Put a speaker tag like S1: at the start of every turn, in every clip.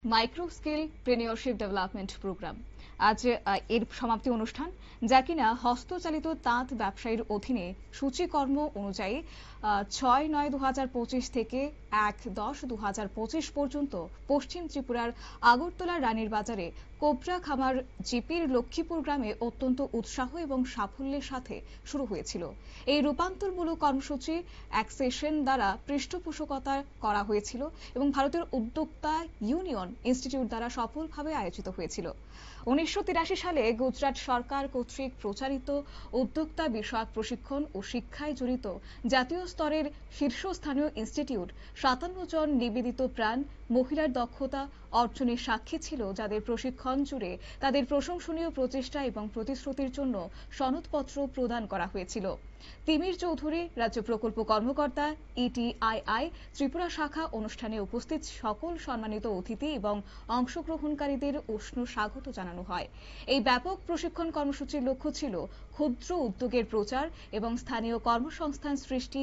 S1: Micro scale প্রেনিয়রশিপ development programme আজ এর সমাপ্তি অনুষ্ঠান, যা কিনা হস্তচালিত তাঁত ব্যবসায়ীর অধীনে সূচিকর্ম অনুযায়ী 6/9/2025 থেকে 1/10/2025 পর্যন্ত পশ্চিম ত্রিপুরার আগরতলা রানীর বাজারে কোবরা খামার জিপির লক্ষ্মীপুর গ্রামে অত্যন্ত উৎসাহ এবং সাফল্যের সাথে শুরু হয়েছিল। এই রূপান্তরমূলক কর্মসূচি এক সেশন দ্বারা পৃষ্ঠপোষকতা করা হয়েছিল এবং ভারতের উদ্যোক্তা ইউনিয়ন ইনস্টিটিউট দ্বারা সফলভাবে আয়োজিত হয়েছিল। 1983 সালে গুজরাট সরকার কর্তৃক প্রচারিত উদ্যোক্তা বিষয়ক প্রশিক্ষণ ও শিক্ষায় জড়িত জাতীয় স্তরের শীর্ষস্থানীয় ইনস্টিটিউট 57 জন নিবেদিত প্রাণ মহিলার দক্ষতা অর্জনের সাক্ষী ছিল, যাদের প্রশিক্ষণ জুড়ে তাদের প্রশংসনীয় প্রচেষ্টা এবং প্রতিশ্রুতির জন্য সনদপত্র প্রদান করা হয়েছিল। তিমির চৌধুরী, রাজ্য প্রকল্প কর্মকর্তা, ইটিআইআই ত্রিপুরা শাখা অনুষ্ঠানে উপস্থিত সকল সম্মানিত অতিথি এবং অংশগ্রহণকারীদের উষ্ণ স্বাগত জানানো হয়। এই ব্যাপক প্রশিক্ষণ কর্মসূচির লক্ষ্য ছিল ক্ষুদ্র উদ্যোগের প্রচার এবং স্থানীয় কর্মসংস্থান সৃষ্টি,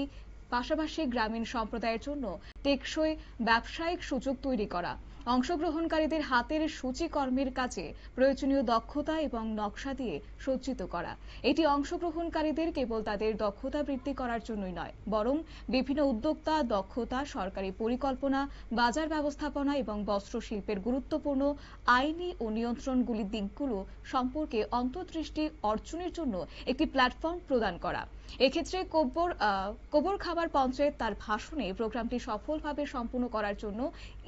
S1: পাশাপাশি গ্রামীণ সম্প্রদায়ের জন্য টেকসই ব্যবসায়িক সুযোগ তৈরি করা, অংশগ্রহণকারীদের হাতের সূচিকর্মের কাজে প্রয়োজনীয় দক্ষতা এবং নকশা দিয়ে সজ্জিত করা। এটি অংশগ্রহণকারীদের কেবল তাদের দক্ষতা বৃদ্ধি করার জন্যই নয়, বরং বিভিন্ন উদ্যোক্তা দক্ষতা, সরকারি পরিকল্পনা, বাজার ব্যবস্থাপনা এবং বস্ত্রশিল্পের গুরুত্বপূর্ণ আইনি ও নিয়ন্ত্রণগুলির দিকগুলো সম্পর্কে অন্তর্দৃষ্টি অর্জনের জন্য একটি প্ল্যাটফর্ম প্রদান করা। এক্ষেত্রে কোবর খামার পঞ্চায়েত তার ভাষণে প্রোগ্রামটি সফলভাবে সম্পূর্ণ করার জন্য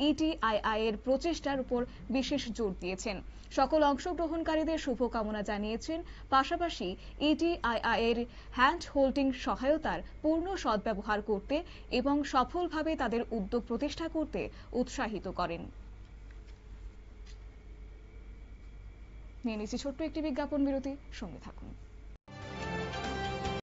S1: ইটিআইআই এর প্রচেষ্টার উপর বিশেষ জোর দিয়েছেন। সকল অংশগ্রহণকারীদের শুভকামনা জানিয়েছেন, পাশাপাশি ইটিআইআই এর হ্যান্ড হোল্ডিং সহায়তার পূর্ণ সদ্ব্যবহার করতে এবং সফলভাবে তাদের উদ্যোগ প্রতিষ্ঠা করতে উৎসাহিত করেন। নিয়ে নিচ্ছি ছোট্ট একটি বিজ্ঞাপন বিরতি, সঙ্গে থাকুন।